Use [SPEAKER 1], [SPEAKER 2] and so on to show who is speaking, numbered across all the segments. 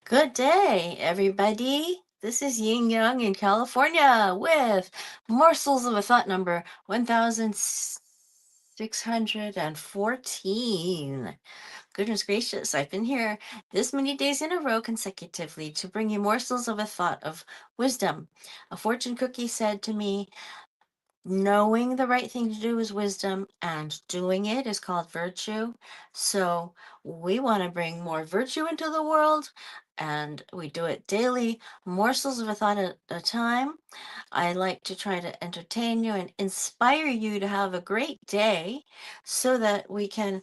[SPEAKER 1] Good day, everybody. This is Yin Yang in California with Morsels of a Thought number 1614. Goodness gracious, I've been here this many days in a row consecutively to bring you morsels of a thought of wisdom. A fortune cookie said to me, knowing the right thing to do is wisdom, and doing it is called virtue. So we want to bring more virtue into the world, and we do it daily, morsels of a thought at a time. I like to try to entertain you and inspire you to have a great day so that we can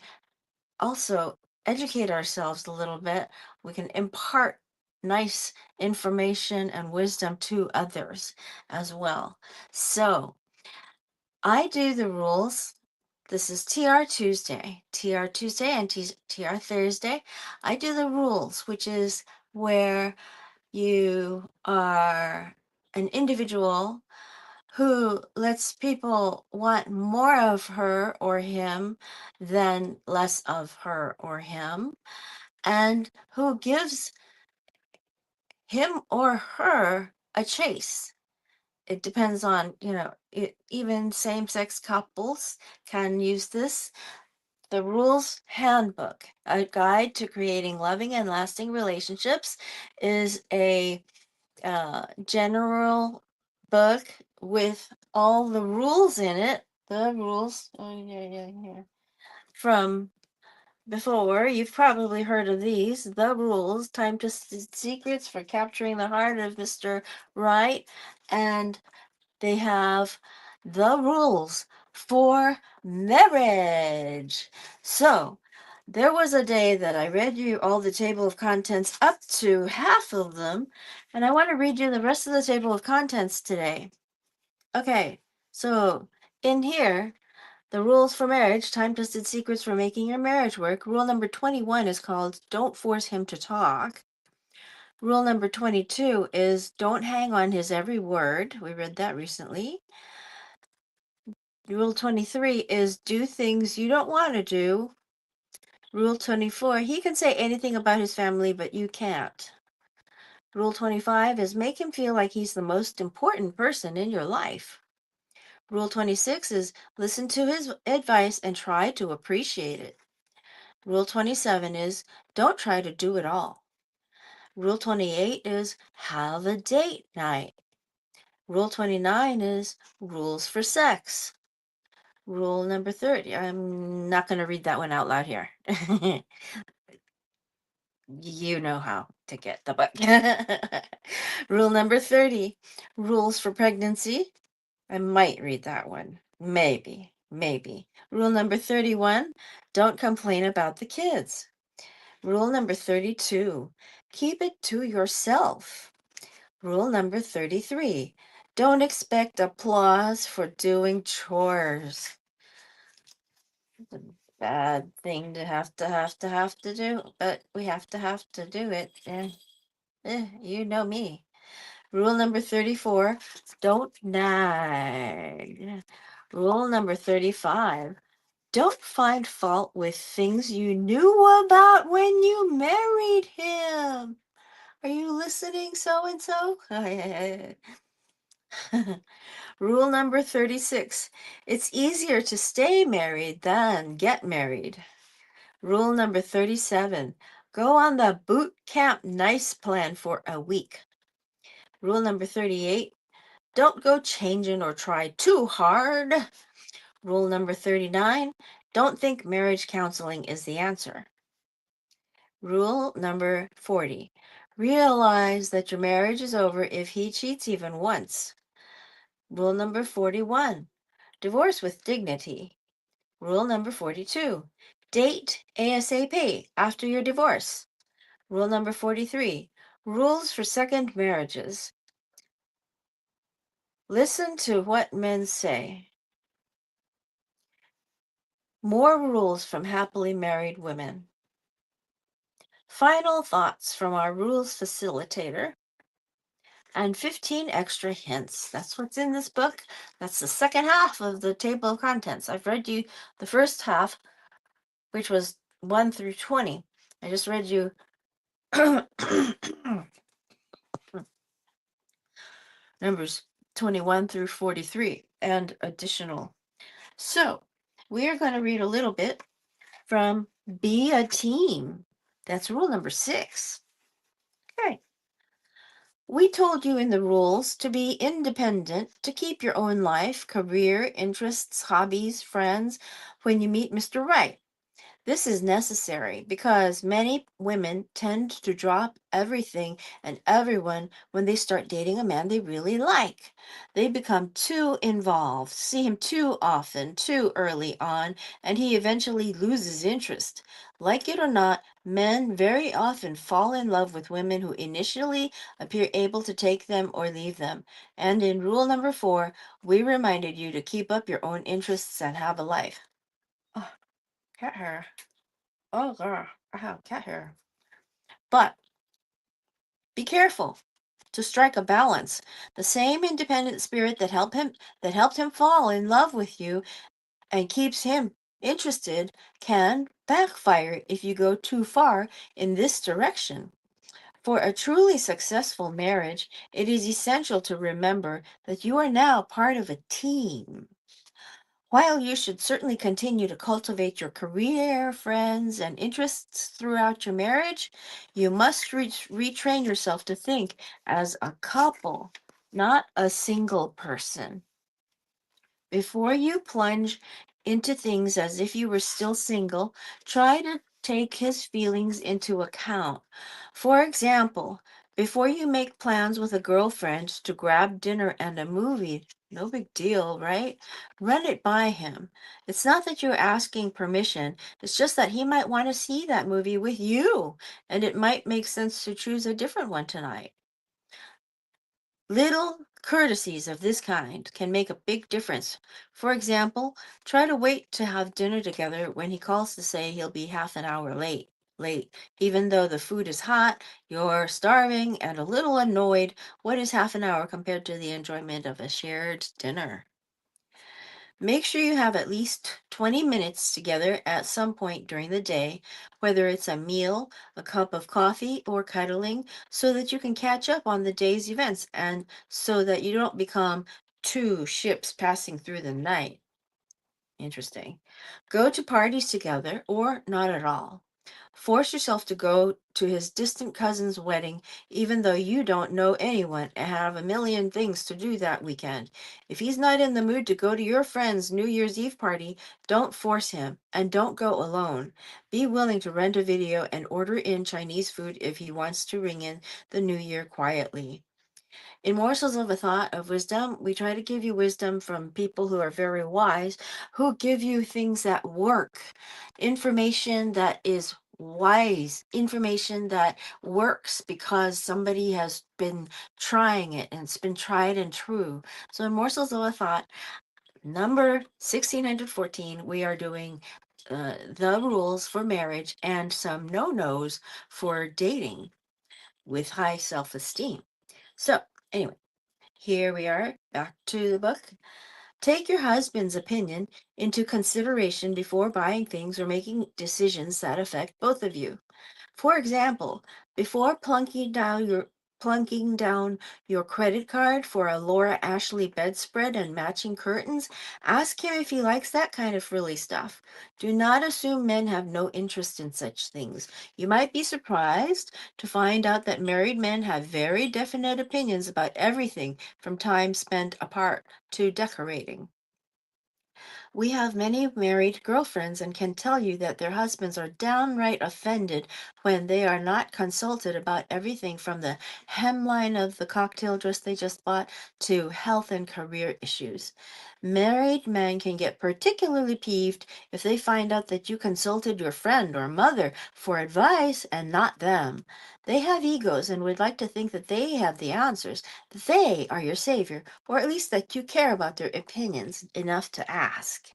[SPEAKER 1] also educate ourselves a little bit. We can impart nice information and wisdom to others as well. So, I do the rules. This is TR Tuesday, and TR Thursday. I do the rules, which is where you are an individual who lets people want more of her or him than less of her or him, and who gives him or her a chase. It depends on, even same sex couples can use this. The Rules Handbook, a guide to creating loving and lasting relationships, is a general book with all the rules in it. The rules, from before. You've probably heard of these. The Rules, Time to Secrets for Capturing the Heart of Mr. Right. And they have the rules for marriage. So, there was a day that I read you all the table of contents up to half of them, and I want to read you the rest of the table of contents today. Okay, so in here, the rules for marriage, time-tested secrets for making your marriage work. Rule number 21 is called Don't Force Him to Talk. Rule number 22 is don't hang on his every word. We read that recently. Rule 23 is do things you don't want to do. Rule 24, he can say anything about his family, but you can't. Rule 25 is make him feel like he's the most important person in your life. Rule 26 is listen to his advice and try to appreciate it. Rule 27 is don't try to do it all. Rule 28 is have a date night. Rule 29 is rules for sex. Rule number 30. I'm not going to read that one out loud here. You know how to get the book. Rule number 30. Rules for pregnancy. I might read that one. Maybe. Rule number 31. Don't complain about the kids. Rule number 32. Keep it to yourself. Rule number 33. Don't expect applause for doing chores. It's a bad thing to have to do, but we have to do it. You know me. Rule number 34. Don't nag. Rule number 35. Don't find fault with things you knew about when you married him. Are you listening, so and so? Rule number 36. It's easier to stay married than get married. Rule number 37. Go on the boot camp nice plan for a week. Rule number 38. Don't go changing or try too hard. Rule number 39. Don't think marriage counseling is the answer. Rule number 40. Realize that your marriage is over if he cheats even once. Rule number 41. Divorce with dignity. Rule number 42. Date ASAP after your divorce. Rule number 43. Rules for second marriages. Listen to what men say. More rules from happily married women. Final thoughts from our rules facilitator. And 15 extra hints. That's what's in this book. That's the second half of the table of contents. I've read you the first half, which was 1 through 20. I just read you Numbers 21 through 43 and additional. So, we are going to read a little bit from Be a Team. That's rule number 6. Okay. We told you in the rules to be independent, to keep your own life, career, interests, hobbies, friends when you meet Mr. Right. This is necessary because many women tend to drop everything and everyone when they start dating a man they really like. They become too involved, see him too often, too early on, and he eventually loses interest. Like it or not, men very often fall in love with women who initially appear able to take them or leave them. And in rule number 4, we reminded you to keep up your own interests and have a life. Oh, cat hair. Oh, girl, I have cat hair. But be careful to strike a balance. The same independent spirit that helped him fall in love with you and keeps him interested can backfire if you go too far in this direction. For a truly successful marriage, it is essential to remember that you are now part of a team. While you should certainly continue to cultivate your career, friends, and interests throughout your marriage, you must retrain yourself to think as a couple, not a single person. Before you plunge into things as if you were still single, try to take his feelings into account. For example, before you make plans with a girlfriend to grab dinner and a movie, no big deal, right? Run it by him. It's not that you're asking permission, it's just that he might want to see that movie with you, and it might make sense to choose a different one tonight. Little courtesies of this kind can make a big difference. For example, try to wait to have dinner together when he calls to say he'll be half an hour late. Even though the food is hot, you're starving and a little annoyed. What is half an hour compared to the enjoyment of a shared dinner? Make sure you have at least 20 minutes together at some point during the day, whether it's a meal, a cup of coffee, or cuddling, so that you can catch up on the day's events and so that you don't become two ships passing through the night. Interesting. Go to parties together or not at all. Force yourself to go to his distant cousin's wedding, even though you don't know anyone and have a million things to do that weekend. If he's not in the mood to go to your friend's New Year's Eve party, don't force him and don't go alone. Be willing to rent a video and order in Chinese food if he wants to ring in the new year quietly. In Morsels of a Thought of Wisdom, we try to give you wisdom from people who are very wise, who give you things that work, information that is wise, information that works because somebody has been trying it and it's been tried and true. So in Morsels of a Thought, number 1614, we are doing the rules for marriage and some no-nos for dating with high self-esteem. So, anyway, here we are, back to the book. Take your husband's opinion into consideration before buying things or making decisions that affect both of you. For example, before plunking down your credit card for a Laura Ashley bedspread and matching curtains, ask him if he likes that kind of frilly stuff. Do not assume men have no interest in such things. You might be surprised to find out that married men have very definite opinions about everything from time spent apart to decorating. We have many married girlfriends and can tell you that their husbands are downright offended when they are not consulted about everything from the hemline of the cocktail dress they just bought to health and career issues. Married men can get particularly peeved if they find out that you consulted your friend or mother for advice and not them. They have egos and would like to think that they have the answers, that they are your savior, or at least that you care about their opinions enough to ask.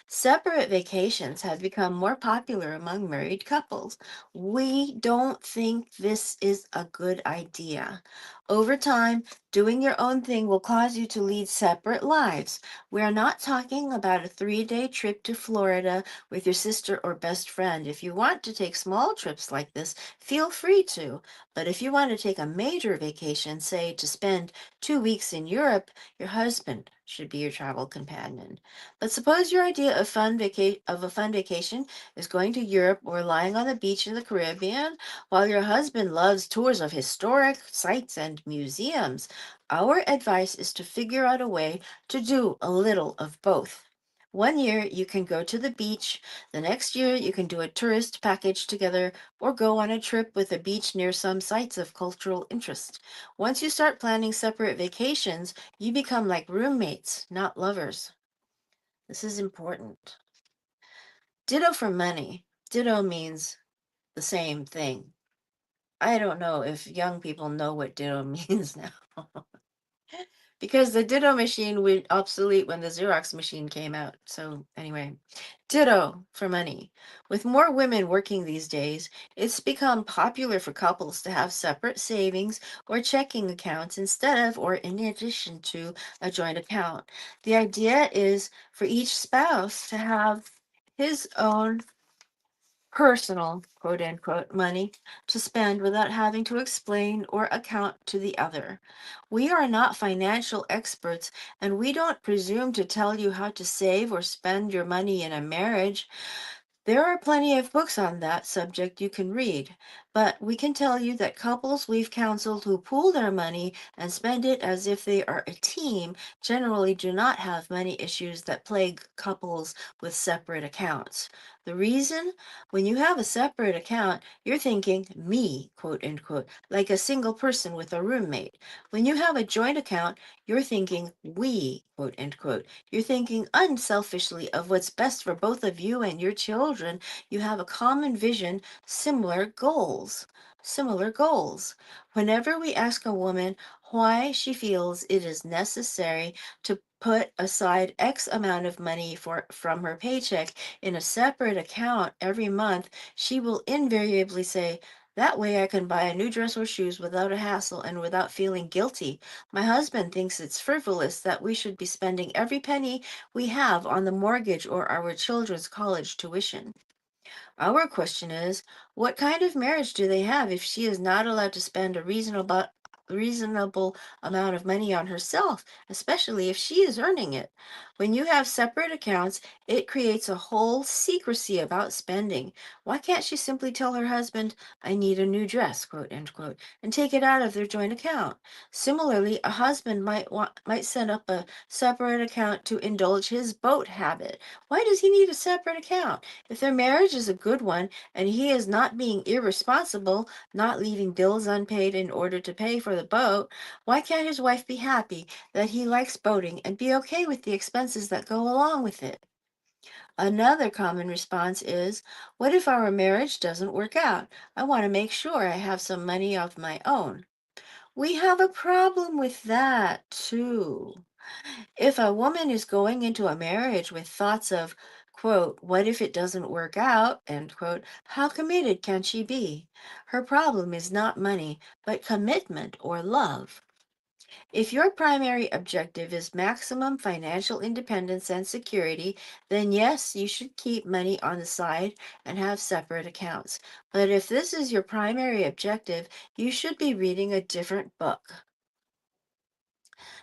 [SPEAKER 1] Separate vacations have become more popular among married couples. We don't think this is a good idea. Over time, doing your own thing will cause you to lead separate lives. We are not talking about a 3-day trip to Florida with your sister or best friend. If you want to take small trips like this, feel free to. But if you want to take a major vacation, say to spend 2 weeks in Europe, your husband should be your travel companion. But suppose your idea of a fun vacation is going to Europe or lying on the beach in the Caribbean, while your husband loves tours of historic sites and museums. Our advice is to figure out a way to do a little of both. One year you can go to the beach, the next year you can do a tourist package together or go on a trip with a beach near some sites of cultural interest. Once you start planning separate vacations, you become like roommates, not lovers. This is important. Ditto for money. Ditto means the same thing. I don't know if young people know what ditto means now. Because the ditto machine went obsolete when the Xerox machine came out. So, anyway, ditto for money. With more women working these days, it's become popular for couples to have separate savings or checking accounts instead of or in addition to a joint account. The idea is for each spouse to have his own personal quote unquote money to spend without having to explain or account to the other. We are not financial experts and we don't presume to tell you how to save or spend your money in a marriage. There are plenty of books on that subject you can read, but we can tell you that couples we've counseled who pool their money and spend it as if they are a team generally do not have money issues that plague couples with separate accounts. The reason? When you have a separate account, you're thinking me, quote unquote, like a single person with a roommate. When you have a joint account, you're thinking we, quote unquote. You're thinking unselfishly of what's best for both of you and your children. You have a common vision, similar goals. Similar goals. Whenever we ask a woman why she feels it is necessary to put aside X amount of money from her paycheck in a separate account every month, she will invariably say, that way I can buy a new dress or shoes without a hassle and without feeling guilty. My husband thinks it's frivolous that we should be spending every penny we have on the mortgage or our children's college tuition. Our question is, what kind of marriage do they have if she is not allowed to spend a reasonable amount of money on herself, especially if she is earning it? When you have separate accounts, it creates a whole secrecy about spending. Why can't she simply tell her husband, I need a new dress, quote unquote, and take it out of their joint account? Similarly, a husband might set up a separate account to indulge his boat habit. Why does he need a separate account? If their marriage is a good one and he is not being irresponsible, not leaving bills unpaid in order to pay for the boat, why can't his wife be happy that he likes boating and be okay with the expenses that go along with it? Another common response is, what if our marriage doesn't work out? I want to make sure I have some money of my own. We have a problem with that too. If a woman is going into a marriage with thoughts of, quote, what if it doesn't work out, end quote, how committed can she be? Her problem is not money, but commitment or love. If your primary objective is maximum financial independence and security, then yes, you should keep money on the side and have separate accounts. But if this is your primary objective, you should be reading a different book.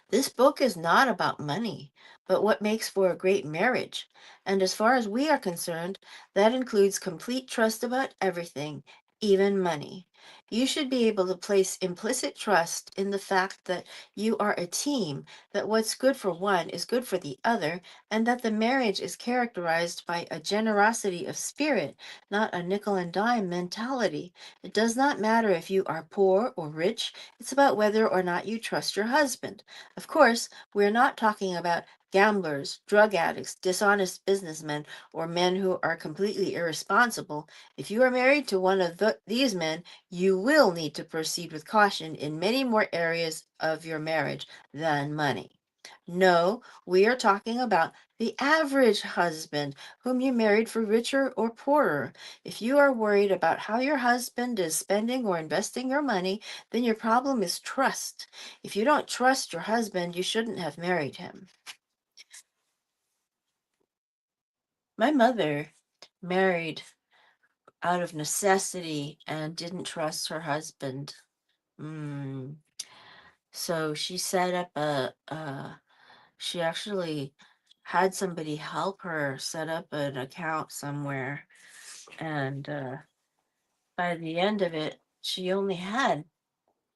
[SPEAKER 1] This book is not about money, but what makes for a great marriage. And as far as we are concerned, that includes complete trust about everything, even money. You should be able to place implicit trust in the fact that you are a team, that what's good for one is good for the other, and that the marriage is characterized by a generosity of spirit, not a nickel and dime mentality. It does not matter if you are poor or rich, it's about whether or not you trust your husband. Of course, we're not talking about gamblers, drug addicts, dishonest businessmen, or men who are completely irresponsible. If you are married to one of these men, you will need to proceed with caution in many more areas of your marriage than money. No, we are talking about the average husband whom you married for richer or poorer. If you are worried about how your husband is spending or investing your money, then your problem is trust. If you don't trust your husband, you shouldn't have married him. My mother married out of necessity and didn't trust her husband. Mm. So she set up she actually had somebody help her set up an account somewhere. And by the end of it, she only had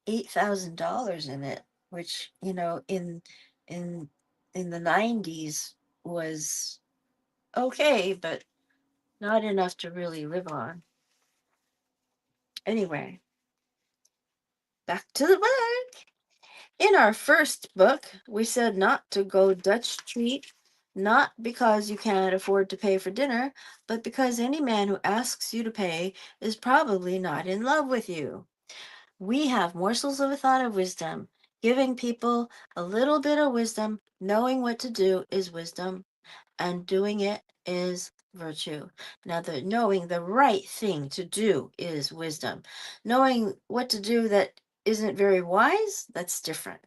[SPEAKER 1] $8,000 in it, which, in in the 90s was okay, but not enough to really live on. Anyway, back to the book. In our first book, we said not to go Dutch treat, not because you can't afford to pay for dinner, but because any man who asks you to pay is probably not in love with you. We have morsels of a thought of wisdom. Giving people a little bit of wisdom, knowing what to do is wisdom, and doing it is virtue. Now, the knowing the right thing to do is wisdom. Knowing what to do that isn't very wise, that's different.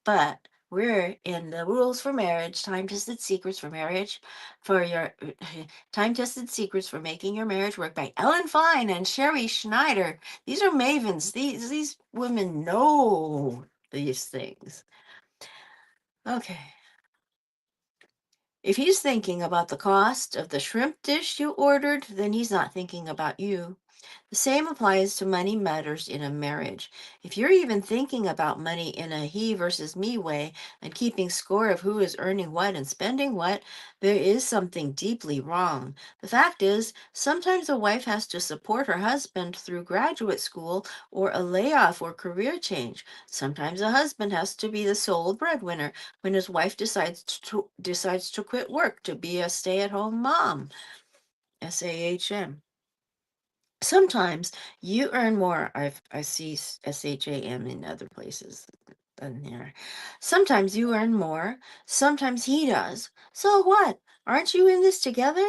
[SPEAKER 1] But we're in the rules for marriage, time-tested secrets for marriage, for your time-tested secrets for making your marriage work by Ellen Fein and Sherrie Schneider. These are mavens. These women know these things. Okay. If he's thinking about the cost of the shrimp dish you ordered, then he's not thinking about you. The same applies to money matters in a marriage. If you're even thinking about money in a he versus me way and keeping score of who is earning what and spending what, there is something deeply wrong. The fact is, sometimes a wife has to support her husband through graduate school or a layoff or career change. Sometimes a husband has to be the sole breadwinner when his wife decides to quit work to be a stay-at-home mom. SAHM. Sometimes you earn more. I see SHAM in other places than here. Sometimes you earn more. Sometimes he does. So what? Aren't you in this together?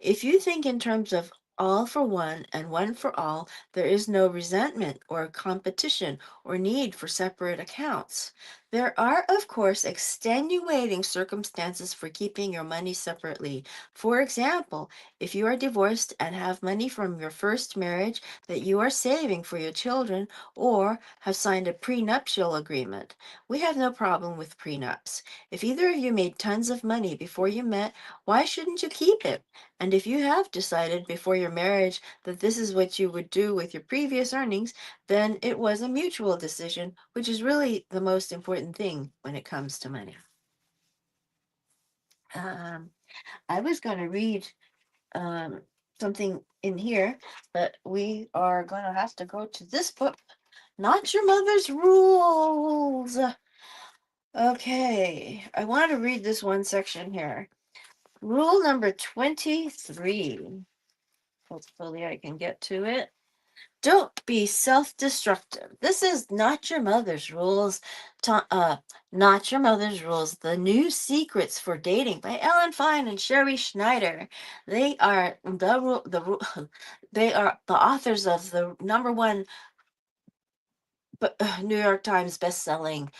[SPEAKER 1] If you think in terms of all for one and one for all, there is no resentment or competition or need for separate accounts. There are, of course, extenuating circumstances for keeping your money separately. For example, if you are divorced and have money from your first marriage that you are saving for your children or have signed a prenuptial agreement, we have no problem with prenups. If either of you made tons of money before you met, why shouldn't you keep it? And if you have decided before your marriage that this is what you would do with your previous earnings, then it was a mutual decision, which is really the most important thing when it comes to money. Um, I was going to read um, something in here, but we are going to have to go to this book, Not Your Mother's Rules. Okay, I want to read this one section here. Rule number 23. Hopefully, I can get to it. Don't be self-destructive. This is Not Your Mother's Rules. Not Your Mother's Rules, The New Secrets for Dating by Ellen Fein and Sherrie Schneider. They are they are the authors of the number one New York Times best-selling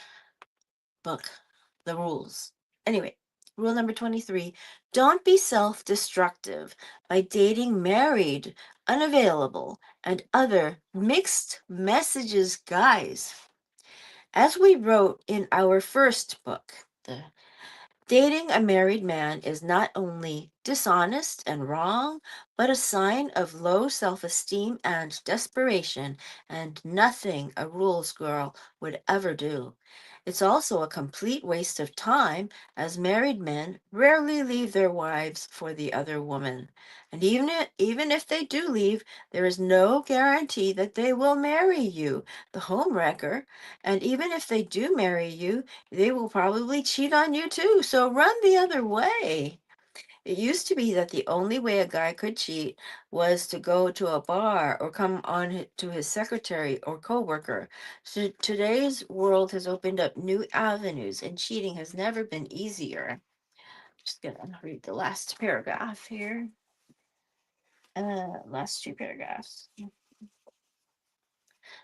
[SPEAKER 1] book, The Rules. Anyway, rule number 23, don't be self-destructive by dating married, unavailable, and other mixed messages guys. As we wrote in our first book, dating a married man is not only dishonest and wrong, but a sign of low self-esteem and desperation, and nothing a rules girl would ever do. It's also a complete waste of time, as married men rarely leave their wives for the other woman. And even if they do leave, there is no guarantee that they will marry you, the homewrecker. And even if they do marry you, they will probably cheat on you too. So run the other way. It used to be that the only way a guy could cheat was to go to a bar or come on to his secretary or coworker. So today's world has opened up new avenues, and cheating has never been easier. Just gonna read the last paragraph here. Last two paragraphs.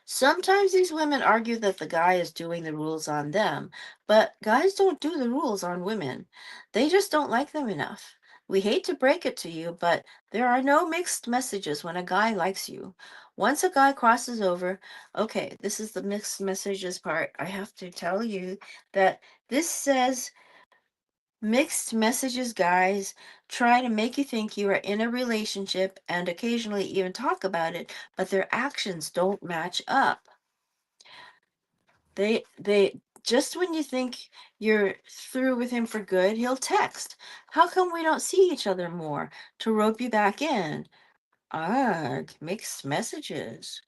[SPEAKER 1] Sometimes these women argue that the guy is doing the rules on them, but guys don't do the rules on women. They just don't like them enough. We hate to break it to you, but there are no mixed messages when a guy likes you. Once a guy crosses over, okay, this is the mixed messages part. I have to tell you that this says mixed messages guys try to make you think you are in a relationship and occasionally even talk about it, but their actions don't match up. They just when you think you're through with him for good, he'll text. How come we don't see each other more? To rope you back in. Ugh, mixed messages.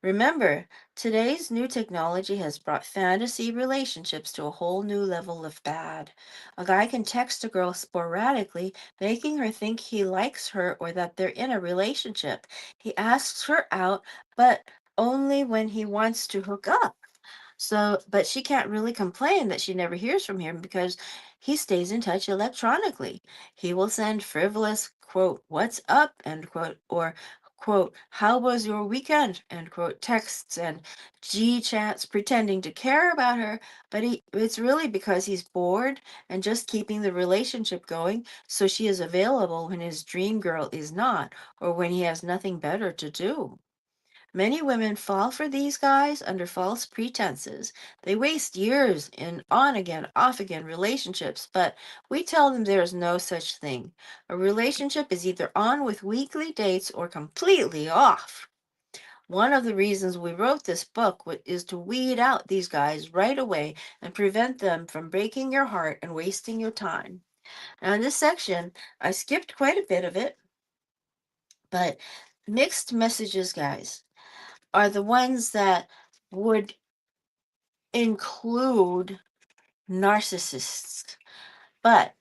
[SPEAKER 1] Remember, today's new technology has brought fantasy relationships to a whole new level of bad. A guy can text a girl sporadically, making her think he likes her or that they're in a relationship. He asks her out, but only when he wants to hook up. So, but she can't really complain that she never hears from him because he stays in touch electronically. He will send frivolous, quote, what's up, end quote, or, quote, how was your weekend, end quote, texts and G chats pretending to care about her, but it's really because he's bored and just keeping the relationship going so she is available when his dream girl is not, or when he has nothing better to do. Many women fall for these guys under false pretenses. They waste years in on again, off again relationships, but we tell them there is no such thing. A relationship is either on with weekly dates or completely off. One of the reasons we wrote this book is to weed out these guys right away and prevent them from breaking your heart and wasting your time. Now, in this section, I skipped quite a bit of it, but mixed messages, guys, are the ones that would include narcissists. But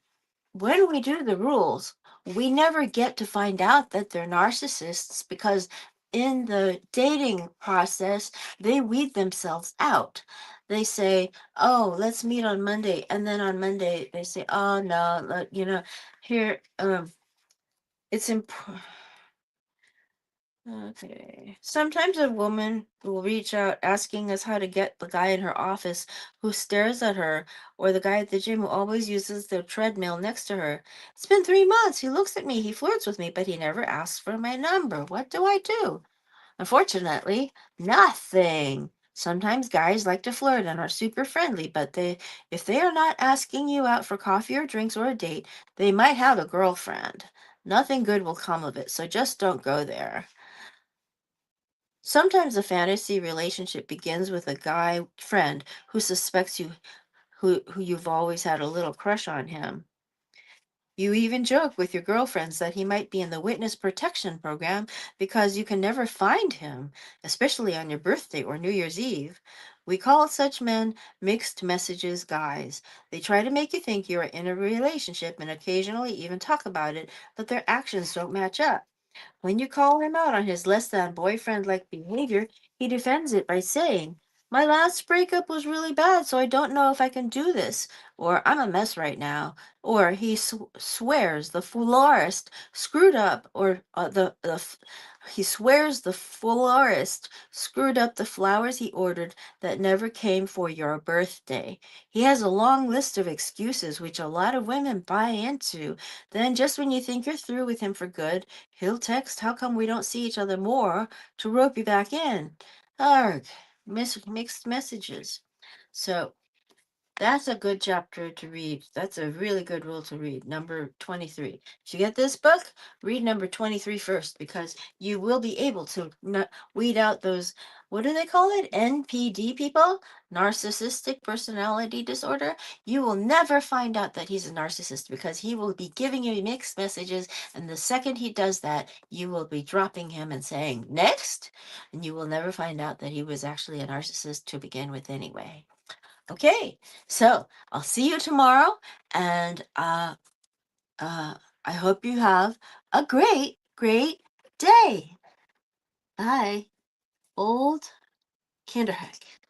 [SPEAKER 1] when we do the rules, we never get to find out that they're narcissists because in the dating process, they weed themselves out. They say, oh, let's meet on Monday. And then on Monday, they say, oh, no, here, it's important. Okay. Sometimes a woman will reach out asking us how to get the guy in her office who stares at her, or the guy at the gym who always uses the treadmill next to her. It's been 3 months. He looks at me, he flirts with me, but he never asks for my number. What do I do? Unfortunately, nothing. Sometimes guys like to flirt and are super friendly, but if they are not asking you out for coffee or drinks or a date, they might have a girlfriend. Nothing good will come of it, so just don't go there. Sometimes a fantasy relationship begins with a guy friend who suspects you who you've always had a little crush on him. You even joke with your girlfriends that he might be in the witness protection program because you can never find him, especially on your birthday or New Year's Eve. We call such men mixed messages guys. They try to make you think you are in a relationship and occasionally even talk about it, but their actions don't match up. When you call him out on his less than boyfriend like behavior, he defends it by saying, my last breakup was really bad, so I don't know if I can do this. Or I'm a mess right now. Or he swears the florist screwed up, or he swears the florist screwed up the flowers he ordered that never came for your birthday. He has a long list of excuses which a lot of women buy into. Then, just when you think you're through with him for good, he'll text, how come we don't see each other more, to rope you back in. Arg, mixed messages. So that's a good chapter to read. That's a really good rule to read. Number 23. If you get this book, read number 23 first because you will be able to weed out those, what do they call it? NPD people? Narcissistic personality disorder. You will never find out that he's a narcissist because he will be giving you mixed messages. And the second he does that, you will be dropping him and saying, next. And you will never find out that he was actually a narcissist to begin with anyway. Okay, so I'll see you tomorrow, and I hope you have a great, great day. Bye, old Kinderheck.